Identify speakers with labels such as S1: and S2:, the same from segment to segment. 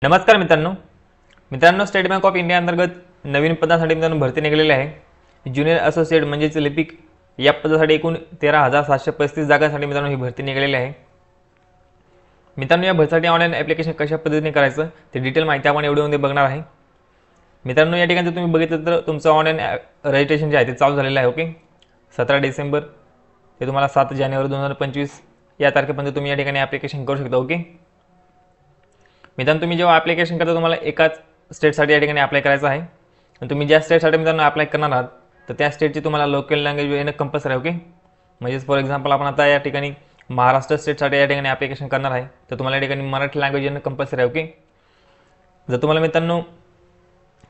S1: नमस्कार मित्रांनो state bank of India अंतर्गत नवीन पदासाठी मित्रांनो भरती निघालेली आहे। ज्युनियर असोसिएट म्हणजेच लिपिक या पदासाठी एकूण 13,735 जागांसाठी मित्रांनो ही भरती निघालेली आहे। मित्रांनो या भरतीसाठी ऑनलाईन ॲप्लिकेशन कशा पद्धतीने करायचं ते डिटेल माहिती आपण व्हिडिओमध्ये बघणार आहे। मित्रांनो या ठिकाणी तुम्ही बघितलं तर तुमचं ऑनलाईन रजिस्ट्रेशन जे आहे ते चालू झालेलं आहे। ओके, 17 डिसेंबर ते तुम्हाला 7 जानेवारी 2025 या तारखेपर्यंत तुम्ही या ठिकाणी ॲप्लिकेशन करू शकता। ओके मित्रांनो, तुम्ही जेव्हा ॲप्लिकेशन करता तुम्हाला एकाच स्टेटसाठी या ठिकाणी अप्लाय करायचं आहे आणि तुम्ही ज्या स्टेटसाठी मित्रांनो अप्लाय करणार आहात तर त्या स्टेटची तुम्हाला लोकल लँग्वेज येणं कंपल्सरी आहे। ओके, म्हणजे फॉर एक्झाम्पल आपण आता या ठिकाणी महाराष्ट्र स्टेटसाठी या ठिकाणी ॲप्लिकेशन करणार आहे तर तुम्हाला या ठिकाणी मराठी लँग्वेज येणं कंपल्सरी आहे। ओके, जर तुम्हाला मित्रांनो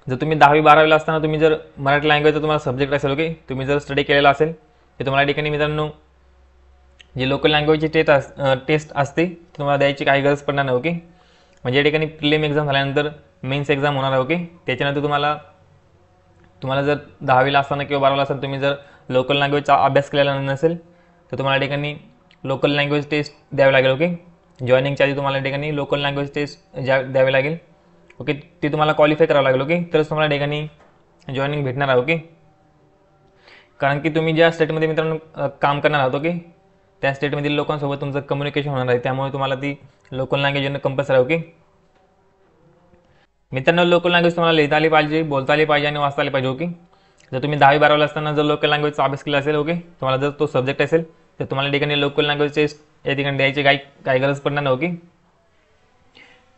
S1: जर तुम्ही 10वी 12वीला असताना तुम्ही जर मराठी लँग्वेजचा तुम्हाला सब्जेक्ट असेल, ओके, तुम्ही जर स्टडी केलेला असेल तर तुम्हाला या ठिकाणी मित्रांनो जी लोकल लँग्वेजची टेस्ट असते तुम्हाला द्यायची काही गरज पडणार नाही। ओके, म्हणजे या ठिकाणी प्रिलिम एक्झाम झाल्यानंतर मेन्स एक्झाम होणार आहे। ओके, त्याच्यानंतर तुम्हाला जर 10वीला असताना किंवा 12वीला असताना तुम्ही जर लोकल लँग्वेजचा अभ्यास केलेला नसेल तर तुम्हाला या ठिकाणी लोकल लँग्वेज टेस्ट द्यावी लागेल। ओके, जॉईनिंगच्या आधी तुम्हाला या ठिकाणी लोकल लँग्वेज टेस्ट द्यावी लागेल। ओके, ती तुम्हाला क्वालिफाय करावं लागेल। ओके, तरच तुम्हाला या ठिकाणी जॉईनिंग भेटणार आहे। ओके, कारण की तुम्ही ज्या स्टेटमध्ये मित्रांनो काम करणार आहात ओके त्या स्टेटमधील लोकांसोबत तुमचं कम्युनिकेशन होणार आहे, त्यामुळे तुम्हाला ती लोकल लँग्वेज येणं कंपल्सरी आहे। ओके मित्रांनो, लोकल लँग्वेज तुम्हाला लिहिता आली पाहिजे, बोलता आली पाहिजे आणि वाचता आली पाहिजे। ओके, जर तुम्ही 10वी 12वीला असताना जर लोकल लँग्वेजचा अभ्यास केला असेल ओके तुम्हाला जर तो सब्जेक्ट असेल तर तुम्हाला या ठिकाणी लोकल लँग्वेज टेस्ट या ठिकाणी द्यायची काही गरज पडणार नाही। ओके,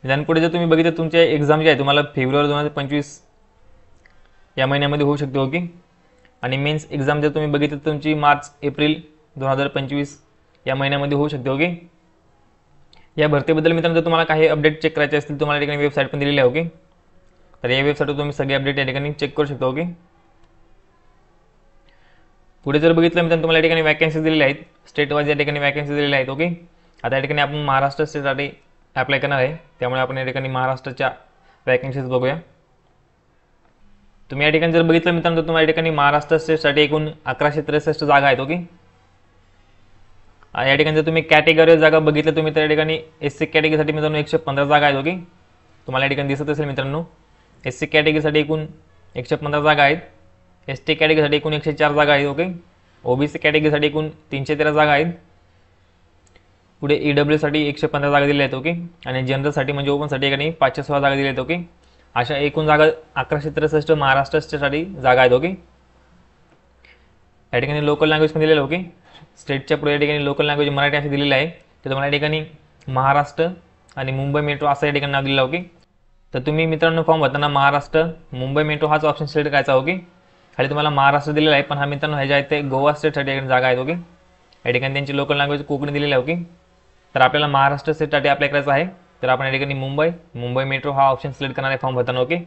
S1: त्यानंपुढे जर तुम्ही बघितलं तुमचे एक्झाम जे आहे तुम्हाला फेब्रुवारी 2025 या महिन्यामध्ये होऊ शकते। ओके, आणि मेन्स एक्झाम जर तुम्ही बघितलं तुमची मार्च एप्रिल 2025 या महिन्यामध्ये होऊ शकते। ओके, या भरतीबद्दल मित्रांनो जर तुम्हाला काही अपडेट चेक करायचे असतील तुम्हाला या ठिकाणी वेबसाईट पण दिलेली आहे। ओके, तर या वेबसाईटवर तुम्ही सगळे अपडेट या ठिकाणी चेक करू शकता। ओके, पुढे जर बघितलं मित्रांनो तुम्हाला या ठिकाणी वॅकन्सी दिलेल्या आहेत, स्टेट वाईज या ठिकाणी वॅकन्सी दिलेल्या आहेत। ओके, आता या ठिकाणी आपण महाराष्ट्र स्टेटसाठी अप्लाय करणार आहे त्यामुळे आपण या ठिकाणी महाराष्ट्राच्या वॅकन्सीज बघूया। तुम्ही या ठिकाणी जर बघितलं मित्रांनो तुम्हाला या ठिकाणी महाराष्ट्र स्टेटसाठी एकूण 1163 जागा आहेत। ओके, या ठिकाणी जर तुम्ही कॅटेगरी जागा बघितलं तुम्ही तर या ठिकाणी एससी कॅटेगरीसाठी मित्रांनो 115 जागा आहेत। ओके, तुम्हाला या ठिकाणी दिसत असेल मित्रांनो एससी कॅटेगरीसाठी एकूण 115 जागा आहेत, एसटी कॅटेगरीसाठी एकूण 104 जागा आहेत। ओके, ओबीसी कॅटेगरीसाठी एकूण 313 जागा आहेत। पुढे ईडब्ल्यूसाठी 115 जागा दिल्या आहेत। ओके, आणि जनरलसाठी म्हणजे ओपनसाठी या ठिकाणी 516 जागा दिल्या आहेत। ओके, अशा एकूण जागा 1163 महाराष्ट्र स्टेटसाठी जागा आहेत। ओके, या ठिकाणी लोकल लँग्वेज पण दिलेलं। ओके, स्टेटच्या पुढे या ठिकाणी लोकल लँग्वेज मराठी अशी दिलेली आहे तर तुम्हाला या ठिकाणी महाराष्ट्र आणि मुंबई मेट्रो असं या ठिकाणी नाव दिलेलं। ओके, तर तुम्ही मित्रांनो फॉर्म भरताना महाराष्ट्र मुंबई मेट्रो हाच ऑप्शन सिलेक्ट करायचा। ओके, खाली तुम्हाला महाराष्ट्र दिलेला आहे पण हा मित्रांनो ह्याच्या आहे ते गोवा स्टेटसाठी जागा आहेत। ओके, या ठिकाणी त्यांची लोकल लँग्वेज कोकणी दिलेली आहे। ओके, तर आपल्याला महाराष्ट्र स्टेटसाठी अप्लाय करायचं आहे तर आपण या ठिकाणी मुंबई मेट्रो हा ऑप्शन सिलेक्ट करणार आहे फॉर्म भरताना। ओके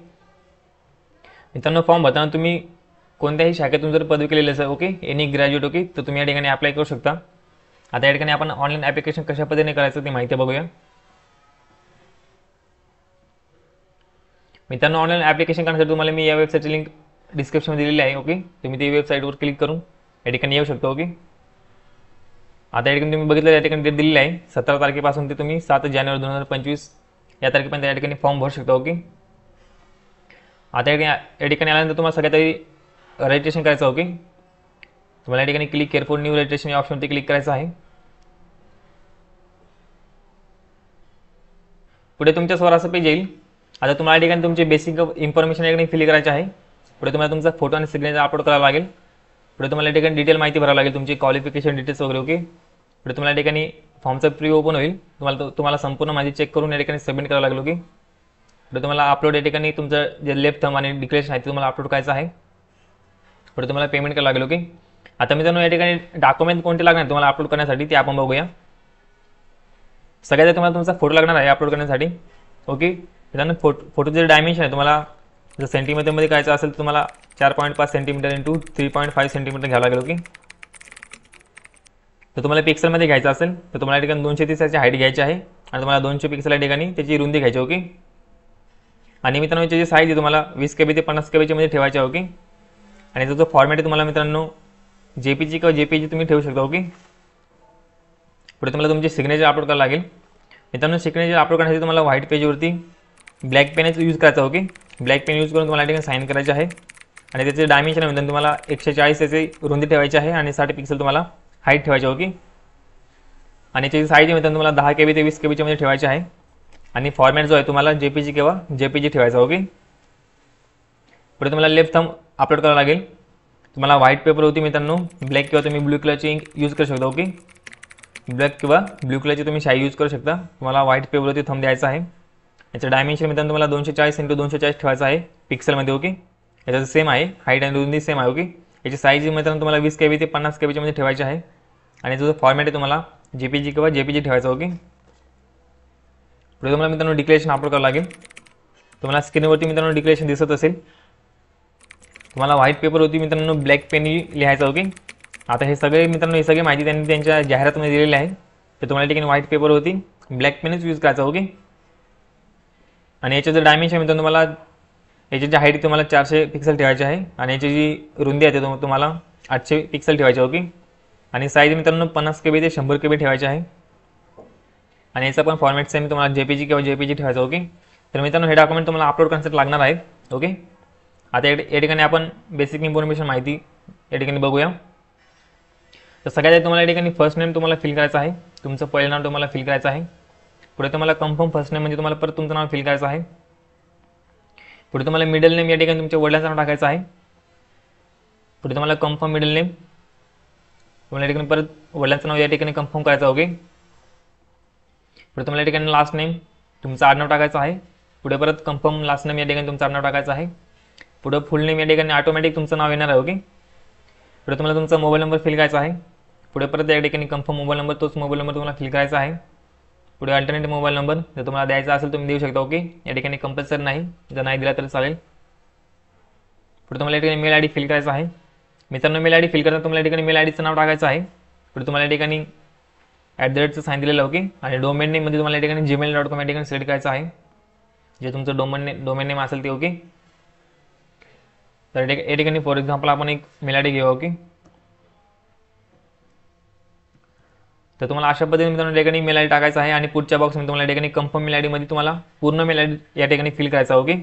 S1: मित्रांनो, फॉर्म भरताना तुम्ही कोणत्याही शाखेतून जर पदवी केलेली असेल ओके एनी ग्रॅज्युएट ओके तर तुम्ही या ठिकाणी अप्लाय करू शकता। आता या ठिकाणी आपण ऑनलाईन ॲप्लिकेशन कशा पद्धतीने करायचं ती माहिती बघूया। मित्रांनो, ऑनलाईन ॲप्लिकेशन करण्यासाठी तुम्हाला मी या वेबसाईटची लिंक डिस्क्रिप्शनमध्ये दिलेली आहे। ओके, तुम्ही ती वेबसाईटवर क्लिक करून या ठिकाणी येऊ शकता। ओके, आता या ठिकाणी तुम्ही बघितलं या ठिकाणी डेट दिलेली आहे 17 तारखेपासून ते तुम्ही 7 जानेवारी 2025 या तारखेपर्यंत या ठिकाणी फॉर्म भरू शकता। ओके, आता या ठिकाणी आल्यानंतर तुम्हाला सगळ्यात आधी रजिस्ट्रेशन करायचं। ओके, तुम्हाला या ठिकाणी click care for new registration या ऑप्शनवरती क्लिक करायचं आहे। पुढे तुमच्यासमोर असं पेज येईल। आता तुम्हाला या ठिकाणी तुमचे बेसिक इन्फॉर्मेशन या ठिकाणी फिल करायचे आहे। पुढे तुम्हाला तुमचा फोटो आणि सिग्नेचर अपलोड करावा लागेल। पुढे तुम्हाला या ठिकाणी डिटेल माहिती भरावी लागेल, तुमची क्वालिफिकेशन डिटेल्स वगैरे। ओके, पुढे तुम्हाला या ठिकाणी फॉर्मचं प्री ओपन होईल, तुम्हाला संपूर्ण माहिती चेक करून या ठिकाणी सबमिट करावं लागेल। ओके, पुढे तुम्हाला अपलोड या ठिकाणी तुमचं जे लेफ्ट थंब आणि डिक्लेरेशन आहे ते तुम्हाला अपलोड करायचं आहे। पुढे तुम्हाला पेमेंट करावं लागेल। ओके, आता मित्रांनो या ठिकाणी डॉक्युमेंट कोणते लागणार तुम्हाला अपलोड करण्यासाठी ते आपण बघूया। सगळ्यात तुम्हाला तुमचा फोटो लागणार आहे अपलोड करण्यासाठी। ओके मित्रांनो, फोटोचे डायमेन्शन आहे तुम्हाला जर सेंटीमीटरमध्ये करायचं असेल तर तुम्हाला 4.5 सेंटीमीटर इंटू 3.5 सेंटीमीटर घ्यावं लागेल। ओके, तर तुम्हाला पिक्सलमध्ये घ्यायचं असेल तर तुम्हाला या ठिकाणी 230 हाईट घ्यायची आहे आणि तुम्हाला 200 पिक्सल या ठिकाणी त्याची रुंदी घ्यायची। ओके, आणि मित्रांनो याची साईज आहे तुम्हाला 20 KB ते 50 KB मध्ये ठेवायची आहे। ओके, आणि जो फॉर्मॅट आहे तुम्हाला मित्रांनो JPG किंवा JPG तुम्ही ठेवू शकता। ओके, पुढे तुम्हाला तुमचे सिग्नेचर अपलोड करावं लागेल। मित्रांनो, सिग्नेचर अपलोड करण्यासाठी तुम्हाला व्हाईट पेजवरती ब्लॅक पेनच यूज करायचा. ओके, ब्लॅक पेन यूज करून तुम्हाला या ठिकाणी साईन करायचे आहे. आणि त्याचे डायमेन्शन मित्रांनो तुम्हाला 140 त्याची रुंदी ठेवायची आहे आणि 60 पिक्सल तुम्हाला हाईट ठेवायची. ओके, आणि त्याची साईज मित्रांनो तुम्हाला 10 KB ते 20 KB मध्ये ठेवायची आहे. आणि फॉर्मॅट जो आहे तुम्हाला JPG किंवा JPG ठेवायचा. ओके, पुढे तुम्हाला लेफ्ट थंब अपलोड करावं लागेल. तुम्हाला व्हाईट पेपर होती मित्रांनो, ब्लॅक किंवा तुम्ही ब्लू कलरची इंक यूज करू शकता. ओके, ब्लॅक किंवा ब्लू कलरची तुम्ही शाई यूज करू शकता. तुम्हाला व्हाईट पेपरवरती थंब द्यायचा आहे. याचं डायमेन्शन मित्रांनो तुम्हाला 240 × 240 ठेवायचं आहे पिक्सलमध्ये. ओके, याचं सेम आहे, हाईट आणि रुंदी सेम आहे. ओके, याची साईज मित्रांनो तुम्हाला 20 KB ते 50 KB मध्ये ठेवायची आहे. आणि जो फॉर्मॅट आहे तुम्हाला JPG किंवा JPG ठेवायचा. ओके, पुढे तुम्हाला मित्रांनो डिक्लेरेशन अपलोड करावं लागेल. तुम्हाला स्क्रीनवरती मित्रांनो डिक्लेरेशन दिसत असेल. तुम्हाला व्हाईट पेपर होती मित्रांनो, ब्लॅक पेननी लिहायचं. ओके, आता हे सगळे मित्रांनो ही सगळी माहिती त्यांनी त्यांच्या जाहिरातमध्ये दिलेली आहे. तर तुम्हाला ठिकाणी व्हाईट पेपर होती ब्लॅक पेनच यूज करायचा. ओके, आणि याचं जर डायमेन्शन मित्रांनो तुम्हाला याची जी हाईट तुम्हाला 400 पिक्सल ठेवायची आहे आणि याची जी रुंदी आहे ते तुम्हाला 800 पिक्सल ठेवायची. ओके, आणि साईज मित्रांनो 50 KB ते 100 KB ठेवायची आहे. आणि याचा पण फॉर्मॅट सेम तुम्हाला JPG किंवा JPG ठेवायचा. ओके, तर मित्रांनो हे डॉक्युमेंट तुम्हाला अपलोड करण्यासाठी लागणार आहे. ओके, आता या ठिकाणी आपण बेसिक इन्फॉर्मेशन माहिती या ठिकाणी बघूया. तर सगळ्यात तुम्हाला या ठिकाणी फर्स्ट नेम तुम्हाला फिल करायचं आहे. तुमचं पहिलं नाव तुम्हाला फिल करायचं आहे. पुढे तुम्हाला कन्फर्म फर्स्ट नेम म्हणजे तुम्हाला परत तुमचं नाव फिल करायचं आहे. पुढे तुम्हाला मिडल नेम या ठिकाणी तुमच्या वडिलांचं नाव टाकायचं आहे. पुढे तुम्हाला कन्फर्म मिडल नेम तुम्हाला या ठिकाणी परत वडिलांचं नाव या ठिकाणी कन्फर्म करायचं. ओके, पुढे तुम्हाला या ठिकाणी लास्ट नेम तुमचं आडनाव टाकायचं आहे. पुढे परत कन्फर्म लास्ट नेम या ठिकाणी तुमचं आडनाव टाकायचं आहे. पुढे फुल नेम या ठिकाणी ऑटोमॅटिक तुमचं नाव येणार आहे. ओके, पुढे तुम्हाला तुमचा मोबाईल नंबर फिल करायचा आहे. पुढे परत या ठिकाणी कन्फर्म मोबाईल नंबर तोच मोबाईल नंबर तुम्हाला फिल करायचा आहे. पुढे अल्टरनेट मोबाईल नंबर जर तुम्हाला द्यायचा असेल तुम्ही देऊ शकता. ओके, या ठिकाणी कंपल्सरी नाही, जर नाही दिला तरी चालेल. पुढे तुम्हाला या ठिकाणी मेल ID फिल करायचा आहे. मित्रांनो मेल ID फिल करताना तुम्हाला या ठिकाणी मेल IDचं नाव टाकायचं आहे. पुढे तुम्हाला या ठिकाणी @ साईन दिलेलं. ओके, आणि डोमेन नेममध्ये तुम्हाला या ठिकाणी gmail.com या ठिकाणी सिलेक्ट करायचं आहे, जे तुमचं डोमेन नेम असेल ते. ओके, तर या ठिकाणी फॉर एक्झाम्पल आपण एक मेल ID घेऊ. ओके, तर तुम्हाला अशा पद्धतीने मित्रांनो या ठिकाणी मेल ID टाकायचा आहे. आणि पुढच्या बॉक्समध्ये तुम्हाला या ठिकाणी कन्फर्म मेल ID मध्ये तुम्हाला पूर्ण मेल ID या ठिकाणी फिल करायचा. ओके,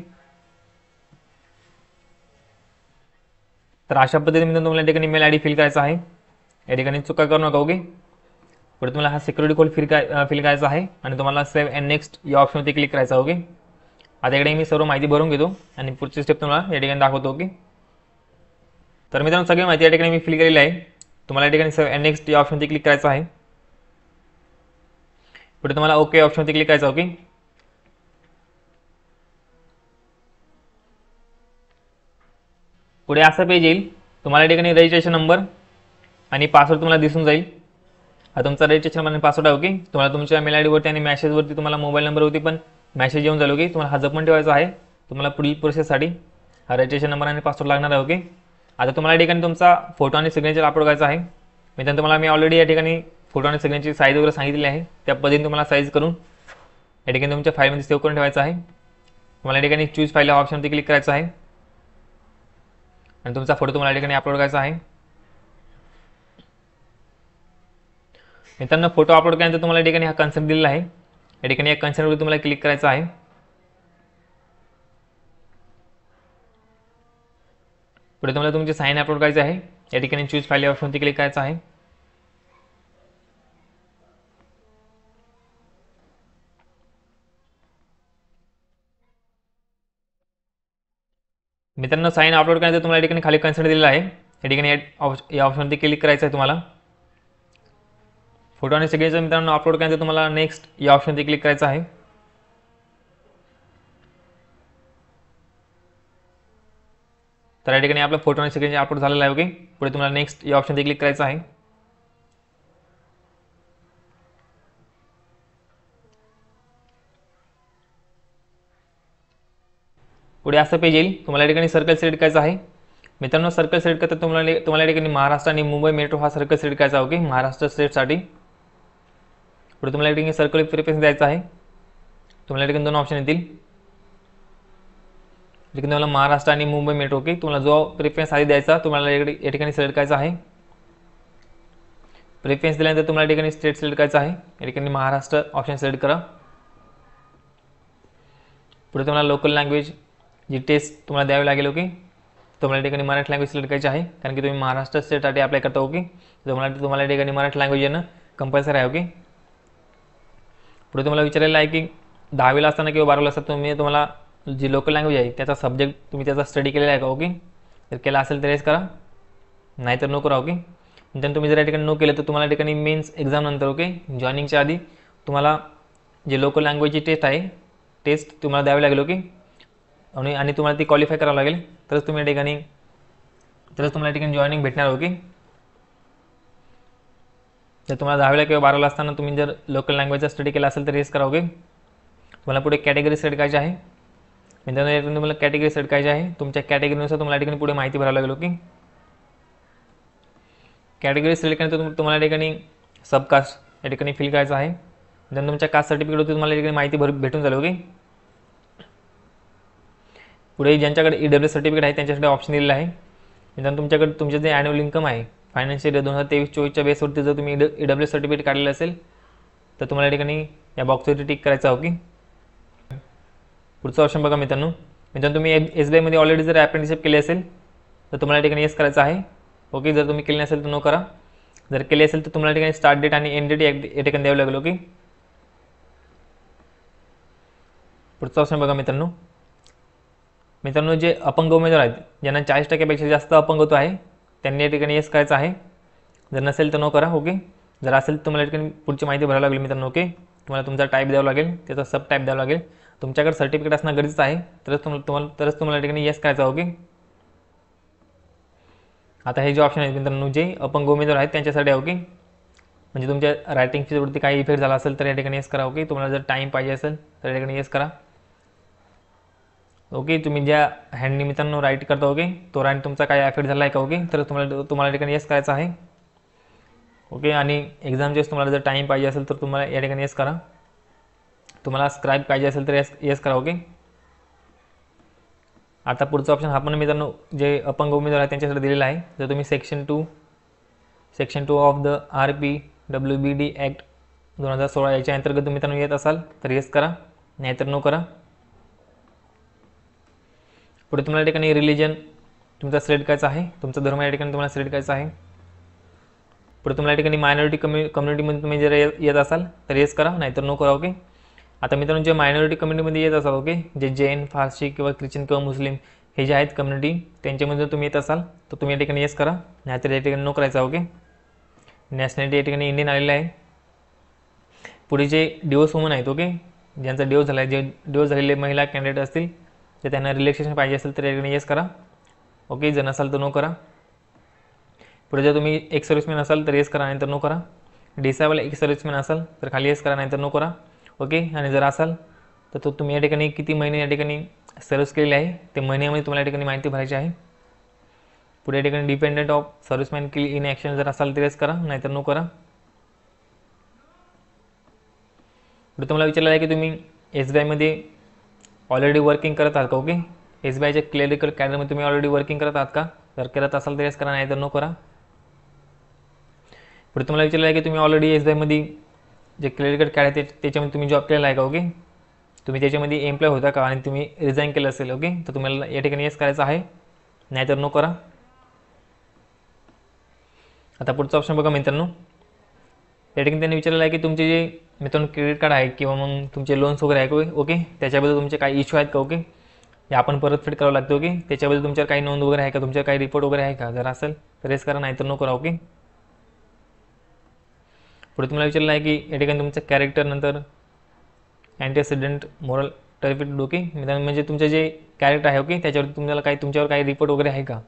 S1: तर अशा पद्धतीने तुम्हाला या ठिकाणी मेल ID फिल करायचा आहे. या ठिकाणी चुका करू नका. ओके, पुढे तुम्हाला हा सिक्युरिटी कोड फिल करायचा आहे आणि तुम्हाला सेव्ह अँड नेक्स्ट या ऑप्शनवरती क्लिक करायचा. ओके, आता इकडे मी सर्व माहिती भरून घेतो आणि पुढची स्टेप तुम्हाला या ठिकाणी दाखवतो. ओके, तर मित्रांनो सगळी माहिती या ठिकाणी मी फिल केलेली आहे. तुम्हाला या ठिकाणी सेव्ह अँड नेक्स्ट या ऑप्शनवरती क्लिक करायचं आहे. पुढे तुम्हाला ओके ऑप्शनवरती क्लिक करायचं. ओके, पुढे असं पेज येईल. तुम्हाला या ठिकाणी रजिस्ट्रेशन नंबर आणि पासवर्ड तुम्हाला दिसून जाईल. हा तुमचा रजिस्ट्रेशन आणि पासवर्ड आहे. ओके, तुम्हाला तुमच्या मेल ID वरती आणि मेसेजवरती तुम्हाला मोबाईल नंबरवरती पण मेसेज येऊन जाईल. ओके, तुम्हाला हा जपून ठेवायचा आहे. तुम्हाला पुढील प्रोसेससाठी हा रजिस्ट्रेशन नंबर आणि पासवर्ड लागणार आहे. ओके, आता तुम्हाला या ठिकाणी तुमचा फोटो आणि सिग्नेचर अपलोड करायचा आहे. मित्रांनो तुम्हाला मी ऑलरेडी या ठिकाणी फोटो आणि सिग्नेचरची साईज वगैरे सांगितली आहे. त्या पद्धतीने तुम्हाला साईज करून या ठिकाणी तुमच्या फाईलमध्ये सेव्ह करून ठेवायचं आहे. तुम्हाला या ठिकाणी चूज फाईल या ऑप्शनवरती क्लिक करायचं आहे आणि तुमचा फोटो तुम्हाला या ठिकाणी अपलोड करायचा आहे. मित्रांनो फोटो अपलोड केल्यानंतर तुम्हाला या ठिकाणी हा कन्सेंट दिलेला आहे. या ठिकाणी या कन्सेंटवर तुम्हाला क्लिक करायचं आहे. पुढे तुम्हाला तुमची साईन अपलोड करायची आहे. या ठिकाणी चूज फाईल या ऑप्शनवरती क्लिक करायचं आहे. मित्रांनो साईन अपलोड करायचं तुम्हाला या ठिकाणी खाली कन्सेंट दिलेला आहे. या ठिकाणी या ऑप्शनवरती क्लिक करायचं आहे. तुम्हाला फोटो आणि सिग्नेचर मित्रांनो अपलोड करायचं तुम्हाला नेक्स्ट या ऑप्शनवरती क्लिक करायचं आहे. तर या ठिकाणी आपला फोटो आणि सिग्नेचर अपलोड झालेला आहे. ओके, पुढे तुम्हाला नेक्स्ट या ऑप्शनवरती क्लिक करायचं आहे. पुढे असं पेज येईल. तुम्हाला या ठिकाणी सर्कल सिलेक्ट करायचं आहे. मित्रांनो सर्कल सिलेक्ट करता तुम्हाला या ठिकाणी महाराष्ट्र आणि मुंबई मेट्रो हा सर्कल सिलेक्ट करायचा. ओके, महाराष्ट्र स्टेटसाठी. पुढे तुम्हाला या ठिकाणी सर्कल प्रेफरन्स द्यायचा आहे. तुम्हाला या ठिकाणी दोन ऑप्शन येतील. तुम्हाला महाराष्ट्र आणि मुंबई मेट्रो. ओके, तुम्हाला जो प्रेफरन्स आधी द्यायचा तुम्हाला या ठिकाणी सिलेक्ट करायचा आहे. प्रेफरन्स दिल्यानंतर तुम्हाला या ठिकाणी स्टेट सिलेक्ट करायचा आहे. या ठिकाणी महाराष्ट्र ऑप्शन सिलेक्ट करा. पुढे तुम्हाला लोकल लँग्वेज जी टेस्ट तुम्हाला द्यावी लागेल. ओके, तुम्हाला या ठिकाणी मराठी लँग्वेज सिलेक्ट करायची आहे, कारण की तुम्ही महाराष्ट्र स्टेटसाठी अप्लाय करता. ओके, तुम्हाला या ठिकाणी मराठी लँग्वेज येणं कंपल्सरी आहे. ओके, पुढे तुम्हाला विचारलेलं आहे की 10वीला असताना किंवा 12वीला असताना तुम्हाला जी लोकल लँग्वेज आहे त्याचा सब्जेक्ट तुम्ही त्याचा स्टडी केलेला आहे का. ओके, जर केला असेल तर येस करा, नाहीतर नो करा. ओके, नंतर तुम्ही जर या ठिकाणी नो केलं तर तुम्हाला या ठिकाणी मेन्स एक्झाम नंतर ओके जॉईनिंगच्या आधी तुम्हाला जे लोकल लँग्वेजची टेस्ट आहे टेस्ट तुम्हाला द्यावी लागेल. ओके, आणि तुम्हाला ती क्वालिफाय करावं लागेल, तरच तुम्हाला या ठिकाणी जॉईनिंग भेटणार. ओके, जर तुम्हाला 10वीला किंवा 12वीला असताना तुम्ही जर लोकल लँग्वेजचा स्टडी केला असेल तर येस करा. ओके, तुम्हाला पुढे कॅटेगरी सिलेक्ट करायची आहे. मित्रांनो, या ठिकाणी तुम्हाला कॅटेगरी सिलेक्ट करायची आहे. तुमच्या कॅटेगरीनुसार तुम्हाला या ठिकाणी पुढे माहिती भरावी लागेल. ओके, कॅटेगरी सिलेक्ट केल्यानंतर तुम्हाला या ठिकाणी सबकास्ट या ठिकाणी फिल करायचं आहे. जर तुमच्या कास्ट सर्टिफिकेटवरती तुम्हाला या ठिकाणी माहिती भेटून जाईल. ओके, पुढे ज्यांच्याकडे EWS सर्टिफिकेट आहे त्यांच्यासाठी ऑप्शन दिलेला आहे. मित्रांनो, तुमच्याकडे तुमचे जे ॲन्युअल इन्कम आहे फायनान्शियल इयर 2023-24च्या बेसवरती जर तुम्ही EWS सर्टिफिकेट काढलेलं असेल तर तुम्हाला या ठिकाणी या बॉक्सवरती टिक करायचं. ओके, पुढचं ऑप्शन बघा मित्रांनो, तुम्ही SBI मध्ये ऑलरेडी जर अप्रेंटिसशिप केली असेल तर तुम्हाला या ठिकाणी येस करायचं आहे. ओके, जर तुम्ही केली नसेल तर नो करा. जर केली असेल तर तुम्हाला या ठिकाणी स्टार्ट डेट आणि एंड डेट या ठिकाणी द्यावं लागेल. ओके, पुढचं ऑप्शन बघा मित्रांनो, जे अपंग उमेदवार आहेत ज्यांना 40% जास्त अपंगत्व आहे त्यांनी या ठिकाणी येस करायचं आहे. जर नसेल तर नो करा. ओके, जर असेल तर तुम्हाला या ठिकाणी पुढची माहिती भरावी लागेल. मित्रांनो, ओके, तुम्हाला तुमचा टाईप द्यावा लागेल, त्याचा सब टाईप द्यावा लागेल. तुमच्याकडे सर्टिफिकेट असणं गरजेचं आहे, तरच तुम्हाला या ठिकाणी येस करायचं. ओके, आता हे जे ऑप्शन आहेत मित्रांनो जे अपंग उमेदवार आहेत त्यांच्यासाठी आहे. ओके, म्हणजे तुमच्या रायटिंग फीजवरती काही इफेक्ट झाला असेल तर या ठिकाणी येस करा. ओके, तुम्हाला जर टाईम पाहिजे असेल तर या ठिकाणी येस करा. ओके, तुम्ही ज्या हँड निमित्तानं राईट करता ओके तो राईट तुमचा काय अफेक्ट झाला आहे का. ओके, तर तुम्हाला या ठिकाणी येस करायचं आहे. ओके, आणि एक्झामच्या तुम्हाला जर टाईम पाहिजे असेल तर तुम्हाला या ठिकाणी येस करा. तुम्हाला स्क्राईब पाहिजे असेल तर येस करा. ओके, आता पुढचा ऑप्शन हा पण मित्रांनो जे अपंग उमेदवार आहे त्यांच्यासाठी दिलेला आहे. जर तुम्ही section 2 of the RPWBD act 2016 याच्या अंतर्गत तुम्ही मित्रांनो येत असाल तर येस करा, नाहीतर नो करा. पुढे तुम्हाला या ठिकाणी रिलिजन तुमचा सिलेक्ट करायचा आहे, तुमचा धर्म या ठिकाणी तुम्हाला सिलेक्ट करायचा आहे. पुढे तुम्हाला या ठिकाणी मायनॉरिटी कम्युनिटीमध्ये तुम्ही जर येत असाल तर येस करा, नाहीतर नो करा. ओके, आता मित्रांनो जे मायनॉरिटी कम्युनिटीमध्ये येत असाल ओके जे जैन, फारसी किंवा ख्रिश्चन किंवा मुस्लिम हे जे आहेत कम्युनिटी त्यांच्यामध्ये जर तुम्ही येत असाल तर तुम्ही या ठिकाणी येस करा, नाहीतर या ठिकाणी नो करायचा. ओके, नॅशनॅलिटी या ठिकाणी इंडियन आलेलं आहे. पुढे जे डिवोर्स वुमन आहेत ओके ज्यांचा डिवोर्स झाला आहे, जे डिवोर्स झालेले महिला कॅन्डिडेट असतील तर त्यांना रिलॅक्सेशन पाहिजे असेल तर या ठिकाणी येस करा. ओके, जर नसाल तर नो करा. पुढे जर तुम्ही एक सर्व्हिसमॅन असाल तर येस करा, नाहीतर नो करा. डिसेबल एक सर्व्हिसमॅन असाल तर खाली येस करा, नाहीतर नो करा. ओके, आणि जर असाल तर तो तुम्ही या ठिकाणी किती महिने या ठिकाणी सर्व्हिस केलेली आहे ते महिन्यामध्ये तुम्हाला या ठिकाणी माहिती भरायची आहे. पुढे या ठिकाणी dependent of serviceman kill in action जर असाल तर येस करा, नाहीतर नो करा. पुढे तुम्हाला विचारलं आहे की तुम्ही SBI मध्ये ऑलरेडी वर्किंग करत आहात का. ओके, SBIच्या क्लेरिकल कॅडरमध्ये तुम्ही ऑलरेडी वर्किंग करत आहात का, जर करत असाल तर येस करा, नाहीतर नो करा. पुढे तुम्हाला विचारलं आहे की तुम्ही ऑलरेडी SBI मध्ये जे क्लेरिकल कॅड आहे त्याच्यामध्ये तुम्ही जॉब केलेला आहे का. ओके, तुम्ही त्याच्यामध्ये एम्प्लॉय होता का आणि तुम्ही रिझाईन केलं असेल ओके तर तुम्हाला या ठिकाणी येस करायचं आहे, नाहीतर नो करा. आता पुढचा ऑप्शन बघा मित्रांनो, या ठिकाणी त्यांनी विचारलेलं आहे की तुमचे जे मित्रांनो क्रेडिट कार्ड आहे किंवा मग तुमचे लोन्स वगैरे आहे का ओके त्याच्याबद्दल तुमचे काही इश्यू आहेत का. ओके, हे आपण परतफेड करावं लागतं. ओके, त्याच्याबद्दल तुमच्यावर काही नोंद वगैरे आहे का, तुमच्यावर काही रिपोर्ट वगैरे आहे का, जर असेल तर येस करा, नाहीतर नो करा. ओके, पुढे तुम्हाला विचारलं आहे की या ठिकाणी तुमचं कॅरेक्टर नंतर अँटीसिडेंट मोरल टर्फिड ओके म्हणजे तुमचं जे कॅरेक्टर आहे ओके त्याच्यावर तुमच्यावर काही रिपोर्ट वगैरे आहे का.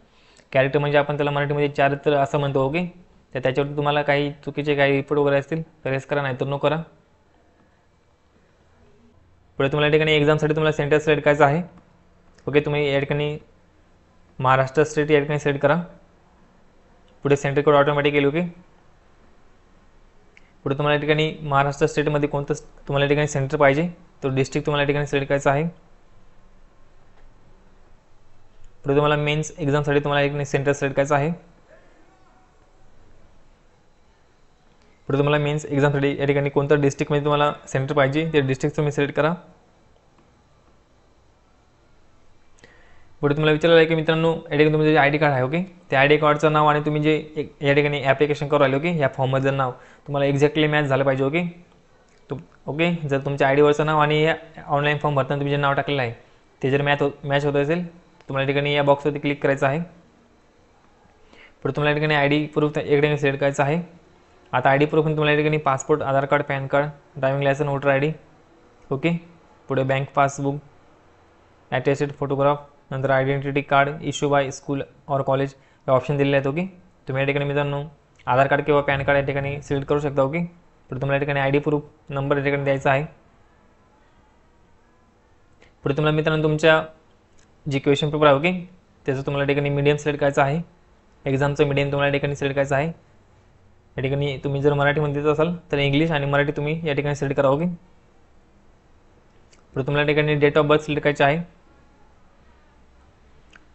S1: कॅरेक्टर म्हणजे आपण त्याला मराठीमध्ये चारित्र असं म्हणतो. ओके, तर त्याच्यावर तुम्हाला काही चुकीचे काही रिपोर्ट वगैरे असतील तर येस करा, नाहीतर नो करा. पुढे तुम्हाला या ठिकाणी एक्झामसाठी तुम्हाला सेंटर सिलेक्ट करायचं आहे. ओके, तुम्ही या ठिकाणी महाराष्ट्र स्टेट या ठिकाणी सिलेक्ट करा. पुढे सेंटर कोड ऑटोमॅटिक येईल. ओके, पुढे तुम्हाला या ठिकाणी महाराष्ट्र स्टेटमध्ये कोणतं तुम्हाला या ठिकाणी सेंटर पाहिजे तो डिस्ट्रिक्ट तुम्हाला या ठिकाणी सिलेक्ट करायचा आहे. पुढे तुम्हाला मेन्स एक्झामसाठी तुम्हाला एक सेंटर सिलेक्ट करायचं आहे. पुढे तुम्हाला मेन्स एक्झामसाठी या ठिकाणी कोणतं डिस्ट्रिक्टमध्ये तुम्हाला सेंटर पाहिजे ते डिस्ट्रिक्ट तुम्ही सिलेक्ट करा. पुढे तुम्हाला विचारलं आहे की मित्रांनो या ठिकाणी तुमचं जे आय डी कार्ड आहे ओके, त्या आय डी कार्डचं नाव आणि तुम्ही जे या ठिकाणी ॲप्लिकेशन करू राहिले ओके, या फॉर्ममधलं नाव तुम्हाला एक्झॅक्टली मॅच झालं पाहिजे ओके. ओके, जर तुमच्या आय डीवरचं नाव आणि या ऑनलाईन फॉर्म भरताना तुम्ही जे नाव टाकलेलं आहे ते जर मॅच होत असेल तुम्हाला या ठिकाणी या बॉक्सवरती क्लिक करायचं आहे. पुढे तुम्हाला या ठिकाणी आय डी प्रूफ एक ठिकाणी सिलेक्ट करायचं आहे. आता आय डी प्रूफ तुम्हाला या ठिकाणी passport, Aadhaar card, pan card, driving licence, voter I D okay. पुढे बँक पासबुक, ॲटेस्टेड फोटोग्राफ, नंतर identity card issue by school or college हे ऑप्शन दिलेले आहेत ओके. तुम्ही या ठिकाणी मित्रांनो आधार कार्ड किंवा पॅन कार्ड या ठिकाणी सिलेक्ट करू शकता ओके. पुढे तुम्हाला या ठिकाणी आय डी प्रूफ नंबर या ठिकाणी द्यायचा आहे. पुढे तुम्हाला मित्रांनो तुमच्या जे क्वेश्चन पेपर आहे ओके त्याचं तुम्हाला या ठिकाणी मीडियम सिलेक्ट करायचं आहे. एक्झामचं मीडियम तुम्हाला या ठिकाणी सिलेक्ट करायचं आहे. या ठिकाणी तुम्ही जर मराठीमध्ये देत असाल तर इंग्लिश आणि मराठी तुम्ही या ठिकाणी सिलेक्ट करा ओके. पुढे तुम्हाला या ठिकाणी डेट ऑफ बर्थ सिलेक्ट करायचं आहे.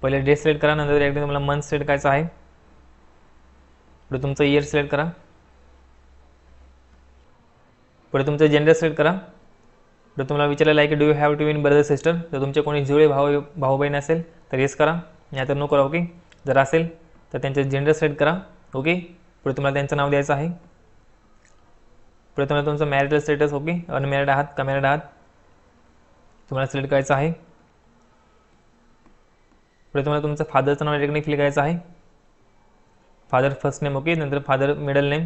S1: पहिले डेट सिलेक्ट करा, नंतर या ठिकाणी तुम्हाला मंथ सिलेक्ट करायचं आहे. पुढे तुमचं इयर सिलेक्ट करा. पुढे तुमचं जेंडर सिलेक्ट करा. पुढे तुम्हाला विचारलेलं आहे की do you have twin brother sister, जर तुमचे कोणी जुळे भाऊ बहीण असेल तर येस करा, नाही तर नो करा ओके. जर असेल तर त्यांचे जेंडर सिलेक्ट करा ओके. पुढे तुम्हाला त्यांचं नाव द्यायचं आहे. पुढे तुम्हाला तुमचं मॅरिटल स्टेटस ओके, अनमॅरिड आहात का मॅरिड आहात तुम्हाला सिलेक्ट करायचं आहे. पुढे तुम्हाला तुमचं फादरचं नाव या ठिकाणी फिल करायचं आहे. फादर फर्स्ट नेम ओके, नंतर फादर मिडल नेम,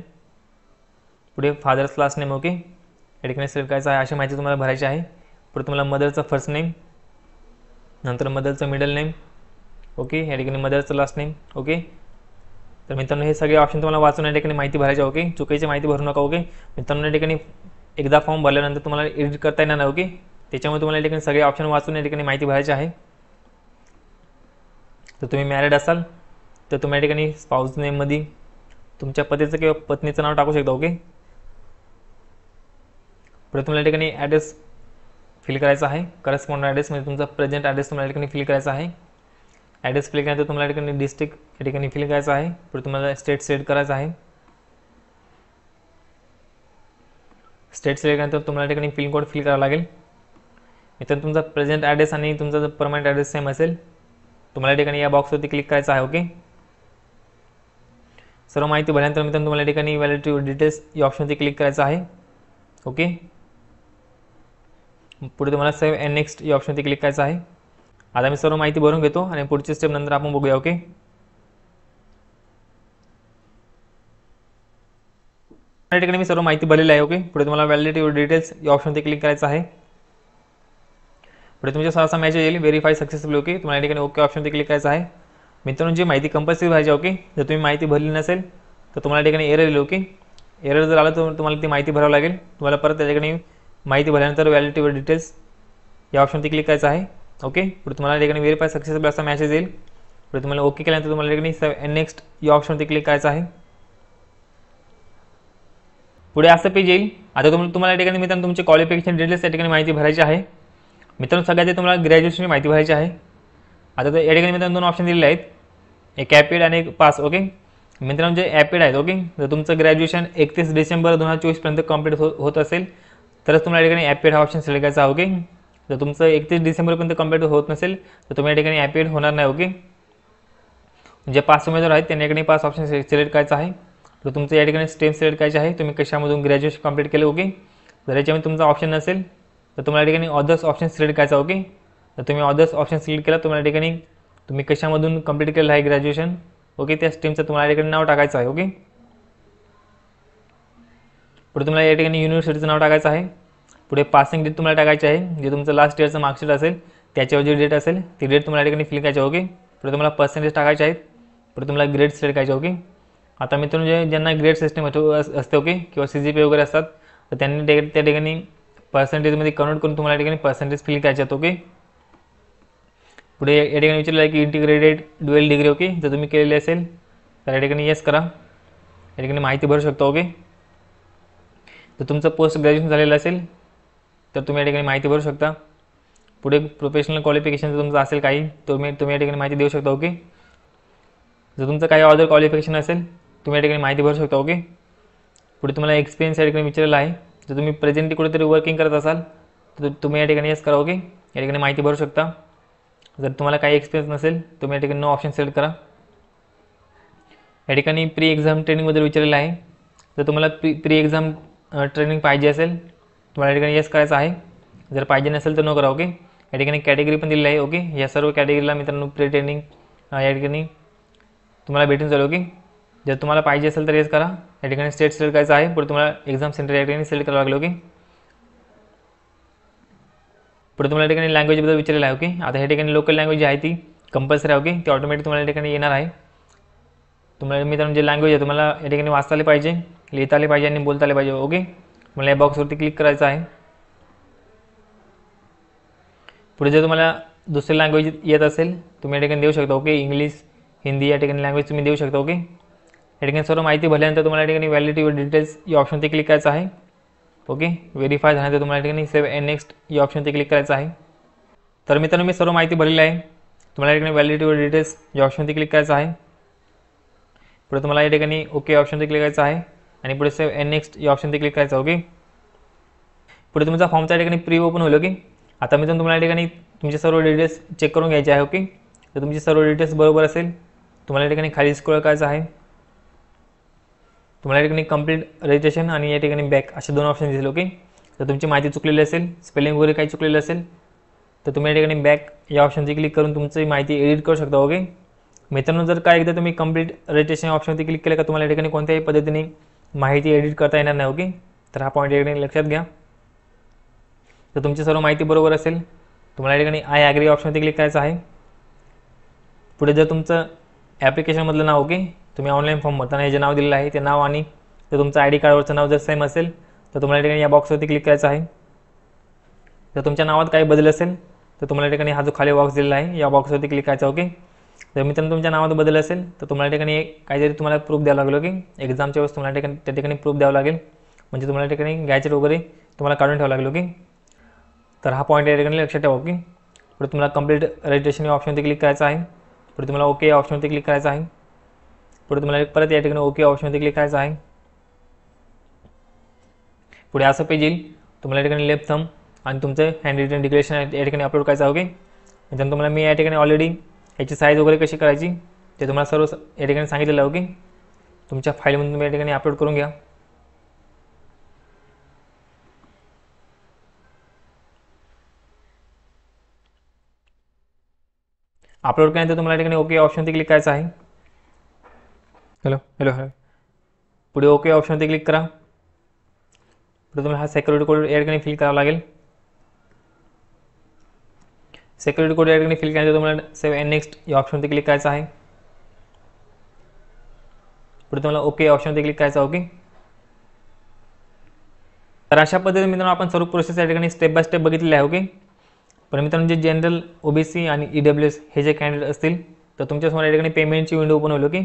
S1: पुढे फादर्स लास्ट नेम ओके या ठिकाणी सिलेक्ट करायचं आहे. अशी माहिती तुम्हाला भरायची आहे. पुढे तुम्हाला मदरचं फर्स्ट नेम, नंतर मदरचं मिडल नेम ओके, या ठिकाणी मदरचं लास्ट नेम ओके. तर मित्रांनो हे सगळे ऑप्शन तुम्हाला वाचून या ठिकाणी माहिती भरायची ओके. चुकीची माहिती भरू नका ओके. मित्रांनो या ठिकाणी एकदा फॉर्म भरल्यानंतर तुम्हाला एडिट करता येणार नाही ओके. त्याच्यामुळे तुम्हाला या ठिकाणी सगळे ऑप्शन वाचून या ठिकाणी माहिती भरायची आहे. तर तुम्ही मॅरिड असाल तर तुम्ही या ठिकाणी स्पाऊस नेममध्ये तुमच्या पतीचं किंवा पत्नीचं नाव टाकू शकता ओके. पुढे तुम्हाला या ठिकाणी ॲड्रेस फिल करायचा आहे. करस्पॉन्ड ॲड्रेस म्हणजे तुमचा प्रेझेंट ॲड्रेस तुम्हाला या ठिकाणी फिल करायचा आहे. ॲड्रेस फिल केल्यानंतर तुम्हाला या ठिकाणी डिस्ट्रिक्ट या ठिकाणी फिल करायचं आहे. पुढे तुम्हाला स्टेट सिलेक्ट करायचं आहे. स्टेट सिलेक्ट केल्यानंतर तुम्हाला या ठिकाणी पिन कोड फिल करावा लागेल. इतर तुमचा प्रेझेंट ॲड्रेस आणि तुमचा जर परमनंट ॲड्रेस सेम असेल तुम्हाला या ठिकाणी या बॉक्सवरती क्लिक करायचं आहे ओके. सर्व माहिती भरल्यानंतर मित्रांनो तुम्हाला या ठिकाणी व्हॅलिडिटी डिटेल्स या ऑप्शनवरती क्लिक करायचं आहे ओके. पुढे तुम्हाला सेव्ह अँड नेक्स्ट या ऑप्शनवरती क्लिक करायचं आहे. आता मी सर्व माहिती भरून घेतो आणि पुढची स्टेप नंतर आपण बघूया ओके. या ठिकाणी मी सर्व माहिती भरलेली आहे ओके. पुढे तुम्हाला व्हॅलिडिटी डिटेल्स या ऑप्शनवरती क्लिक करायचं आहे. पुढे तुमच्या सहसा मॅसेज येईल व्हेरीफाय सक्सेसफुल ओके. तुम्हाला या ठिकाणी ओके ऑप्शनवरती क्लिक करायचं आहे. मित्रांनो जी माहिती कंपल्सरी पाहिजे ओके. जर तुम्ही माहिती भरली नसेल तर तुम्हाला या ठिकाणी एरर येईल ओके. एरर जर आलं तर तुम्हाला ती माहिती भरावी लागेल. तुम्हाला परत त्या ठिकाणी माहिती भरल्यानंतर व्हॅलिडिटी डिटेल्स या ऑप्शनवरती क्लिक करायचं आहे ओके. पुढे तुम्हाला या ठिकाणी व्हेरीफाय सक्सेसफुल असा मॅसेज येईल. पुढे तुम्हाला ओके केल्यानंतर तुम्हाला या ठिकाणी सेव्ह अँड नेक्स्ट या ऑप्शनवरती क्लिक करायचं आहे. पुढे असं पेज येईल. आता तुम्हाला या ठिकाणी मित्रांनो तुमचे क्वालिफिकेशन डिटेल्स या ठिकाणी माहिती भरायची आहे. मित्रांनो सगळ्यात तुम्हाला ग्रॅज्युएशनची माहिती भरायची आहे. आता या ठिकाणी मित्रांनो दोन ऑप्शन दिलेले आहेत, एक ॲपिड आणि एक पास ओके. मित्रांनो जे ॲपिड आहेत ओके, जर तुमचं ग्रॅज्युएशन 31 डिसेंबर 2024 पर्यंत कंप्लीट होत असेल तरच तुम्हाला या ठिकाणी ॲपिड हा ऑप्शन सिलेक्ट करायचा ओके. जर तुमचं 31 डिसेंबरपर्यंत कंप्लीट होत नसेल तर तुम्ही या ठिकाणी ॲपिड होणार नाही ओके. जे पास उमेदवार आहेत त्यांनी या ठिकाणी पास ऑप्शन सिलेक्ट करायचा आहे. तर तुमचं या ठिकाणी स्ट्रीम सिलेक्ट करायची आहे, तुम्ही कशामधून ग्रॅज्युएशन कंप्लीट केलं ओके. जर याच्यामध्ये तुमचा ऑप्शन नसेल तर तुम्हाला या ठिकाणी ऑदर्स ऑप्शन सिलेक्ट करायचा ओके. तर तुम्ही ऑदर्स ऑप्शन सिलेक्ट केला तुम्हाला या ठिकाणी तुम्ही कशामधून कंप्लीट केलं आहे ग्रॅज्युएशन ओके त्या स्ट्रीमचं तुम्हाला या ठिकाणी नाव टाकायचं आहे ओके. पुढे तुम्हाला या ठिकाणी युनिव्हर्सिटीचं नाव टाकायचं आहे. पुढे पासिंग डेट तुम्हाला टाकायची आहे, जे तुमचं लास्ट इयरचं मार्कशीट असेल त्याच्यावर जी डेट असेल ती डेट तुम्हाला या ठिकाणी फिल करायची ओके. पुढे तुम्हाला पर्सेंटेज टाकायचे आहेत. पुढे तुम्हाला ग्रेड सिलेक्ट करायचे ओके. आता मित्रांनो ज्यांना ग्रेड सिस्टम असते ओके किंवा CGPA वगैरे असतात तर त्यांनी त्या ठिकाणी पर्सेंटेजमध्ये कन्वर्ट करून तुम्हाला या ठिकाणी पर्सेंटेज फिल करायचे आहेत ओके. पुढे या ठिकाणी विचारलं आहे की इंटिग्रेटेड ड्युअल डिग्री ओके, जर तुम्ही केलेली असेल तर या ठिकाणी येस करा. या ठिकाणी माहिती भरू शकता ओके. जर तुमचं पोस्ट ग्रॅज्युएशन झालेलं असेल तर तुम्ही या ठिकाणी माहिती भरू शकता. पुढे प्रोफेशनल क्वालिफिकेशन जर तुमचं असेल काही तुम्ही या ठिकाणी माहिती देऊ शकता ओके. जर तुमचं काही अदर क्वालिफिकेशन असेल तुम्ही या ठिकाणी माहिती भरू शकता ओके. पुढे तुम्हाला एक्सपिरियन्स या ठिकाणी विचारलेला आहे, जर तुम्ही प्रेझेंटली कुठेतरी वर्किंग करत असाल तर तुम्ही या ठिकाणी येस करा ओके. या ठिकाणी माहिती भरू शकता. जर तुम्हाला काही एक्सपिरियन्स नसेल तुम्ही या ठिकाणी नो ऑप्शन सिलेक्ट करा. या ठिकाणी प्री एक्झाम ट्रेनिंगबद्दल विचारलेलं आहे. जर तुम्हाला प्री एक्झाम ट्रेनिंग पाहिजे असेल तुम्हाला या ठिकाणी येस करायचं आहे. जर पाहिजे नसेल तर नो करा. ओके. या ठिकाणी कॅटेगरी पण दिलेली आहे. ओके. या सर्व कॅटेगरीला मित्रांनो प्री ट्रेनिंग या ठिकाणी तुम्हाला भेटून जाईल. ओके. जर तुम्हाला पाहिजे असेल तर येस करा. या ठिकाणी स्टेट सिलेक्ट करायचं आहे. पुढे तुम्हाला एक्झाम सेंटर या ठिकाणी सिलेक्ट करावं लागेल. ओके. पुढे तुम्हाला या ठिकाणी लँग्वेजबद्दल विचारलेलं आहे. ओके. आता या ठिकाणी लोकल लँग्वेज जी आहे ती कंपल्सरी आहे. ओके. ती ऑटोमॅटिक तुम्हाला या ठिकाणी येणार आहे. तुम्हाला मित्रांनो जे लँग्वेज आहे तुम्हाला या ठिकाणी वाचता आले पाहिजे, लिहिता आले पाहिजे आणि बोलता आले पाहिजे. ओके. तुम्हाला या बॉक्सवरती क्लिक करायचं आहे. पुढे जर तुम्हाला दुसरी लँग्वेज येत असेल तुम्ही या ठिकाणी देऊ शकता. ओके. इंग्लिश, हिंदी या ठिकाणी लँग्वेज तुम्ही देऊ शकता. ओके. या ठिकाणी सर्व माहिती भरल्यानंतर तुम्हाला या ठिकाणी व्हॅलिडिटी व डिटेल्स या ऑप्शनवरती क्लिक करायचं आहे. ओके. व्हेरीफाय झाल्यानंतर तुम्हाला या ठिकाणी सेव्ह अँड नेक्स्ट या ऑप्शनवरती क्लिक करायचं आहे. तर मित्रांनो मी सर्व माहिती भरलेली आहे. तुम्हाला या ठिकाणी व्हॅलिडिटी व डिटेल्स या ऑप्शनवरती क्लिक करायचं आहे. पुढे तुम्हाला या ठिकाणी ओके ऑप्शनवरती क्लिक करायचं आहे आणि पुढे सेव्ह अँड नेक्स्ट या ऑप्शनवरती क्लिक करायचं. ओके. पुढे तुमचा फॉर्मचा या ठिकाणी प्री ओपन होईल. ओके. आता मी तुम्हाला या ठिकाणी तुमचे सर्व डिटेल्स चेक करून घ्यायचे आहे. ओके. तर तुमची सर्व डिटेल्स बरोबर असेल तुम्हाला या ठिकाणी खाली स्क्रॉल करायचं आहे. तुम्हाला या ठिकाणी कंप्लीट रजिस्ट्रेशन आणि या ठिकाणी बॅक असे दोन ऑप्शन दिसेल. ओके. तर तुमची माहिती चुकलेली असेल, स्पेलिंग वगैरे काही चुकलेलं असेल तर तुम्ही या ठिकाणी बॅक या ऑप्शनवरती क्लिक करून तुमची माहिती एडिट करू शकता. ओके. मित्रांनो जर काय एकदा तुम्ही कंप्लीट रजिस्ट्रेशन ऑप्शनवरती क्लिक केलं का तुम्हाला या ठिकाणी कोणत्याही पद्धतीने माहिती एडिट करता येणार नाही. ओके. तर हा पॉईंट या ठिकाणी लक्षात घ्या. तर तुमची सर्व माहिती बरोबर असेल तुम्हाला या ठिकाणी आय ॲग्री ऑप्शनवरती क्लिक करायचं आहे. पुढे जर तुमचं ॲप्लिकेशनमधलं नाव ओके तुम्ही ऑनलाईन फॉर्म भरताना हे जे नाव दिलेलं आहे ते नाव आणि जर तुमचं आय डी कार्डवरचं नाव जर सेम असेल तर तुम्हाला या ठिकाणी या बॉक्सवरती क्लिक करायचं आहे. जर तुमच्या नावात काही बदल असेल तर तुम्हाला या ठिकाणी हा जो खाली बॉक्स दिलेला आहे या बॉक्सवरती क्लिक करायचा. ओके. जर मित्रांनो तुमच्या नावात बदल असेल तर तुम्हाला या ठिकाणी काहीतरी तुम्हाला प्रूफ द्यावं लागेल. ओके. एक्झामच्या वेळेस तुम्हाला त्या ठिकाणी प्रूफ द्यावं लागेल. म्हणजे तुम्हाला या ठिकाणी गॅजेट वगैरे तुम्हाला काढून ठेवावं लागेल. ओके. तर हा पॉईंट या ठिकाणी लक्षात ठेवा. ओके. पुढे तुम्हाला कंप्लीट रजिस्ट्रेशन या ऑप्शनवरती क्लिक करायचं आहे. पुढे तुम्हाला ओके या ऑप्शनवरती क्लिक करायचं आहे. पुढे तुम्हाला परत या ठिकाणी ओके ऑप्शनवरती क्लिक करायचं आहे. पुढे असं पेज येईल. तुम्हाला या ठिकाणी लेफ्ट थंब आणि तुमचं हँड रिटन डिक्लेरेशन या ठिकाणी अपलोड करायचं आहे. ओके. त्यानंतर तुम्हाला मी या ठिकाणी ऑलरेडी याची साईज वगैरे कशी करायची ते तुम्हाला सर्व या ठिकाणी सांगितलेलं आहे. ओके. तुमच्या फाईलमधून तुम्ही या ठिकाणी अपलोड करून घ्या. अपलोड केल्यानंतर तुम्हाला या ठिकाणी ओके ऑप्शनवरती क्लिक करायचं आहे. हॅलो. पुढे ओके ऑप्शनवरती क्लिक करा. पुढे तुम्हाला हा सिक्युरिटी कोड या ठिकाणी फिल करावा लागेल. सिक्युरिटी कोड या ठिकाणी फिल केल्यानंतर तुम्हाला सेव्ह अँड नेक्स्ट या ऑप्शनवरती क्लिक करायचं आहे. पुढे तुम्हाला ओके ऑप्शनवरती क्लिक करायचं. ओके. तर अशा पद्धतीने मित्रांनो आपण सर्व प्रोसेस या ठिकाणी स्टेप बाय स्टेप बघितलेले आहे. ओके. पण मित्रांनो जे जनरल OBC आणि EWS हे जे कॅन्डिडेट असतील तर तुमच्यासमोर या ठिकाणी पेमेंटची विंडो ओपन होईल. ओके.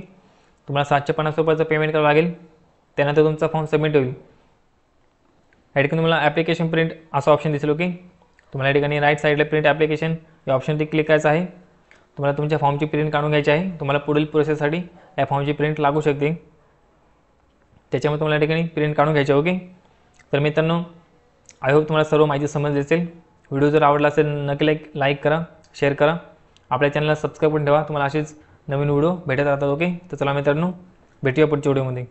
S1: तुम्हाला 750 रुपयाचं पेमेंट करावं लागेल. त्यानंतर तुमचा फॉर्म सबमिट होईल. या ठिकाणी तुम्हाला ॲप्लिकेशन प्रिंट असं ऑप्शन दिसेल. ओके. तुम्हाला या ठिकाणी राईट साईडला प्रिंट ॲप्लिकेशन या ऑप्शनवरती क्लिक करायचं आहे. तुम्हाला तुमच्या फॉर्मची प्रिंट काढून घ्यायची आहे. तुम्हाला पुढील प्रोसेससाठी या फॉर्मची प्रिंट लागू शकते. त्याच्यामुळे तुम्हाला या ठिकाणी प्रिंट काढून घ्यायची. ओके. तर मित्रांनो आय होप तुम्हाला सर्व माहिती समजली असेल. व्हिडिओ जर आवडला असेल नक्की लाईक करा, शेअर करा. आपल्या चॅनलला सबस्क्राईब करून ठेवा. तुम्हाला असेच नवीन व्हिडिओ भेटत राहतात. ओके. तर चला मित्रांनो भेटूया पुढच्या व्हिडिओमध्ये.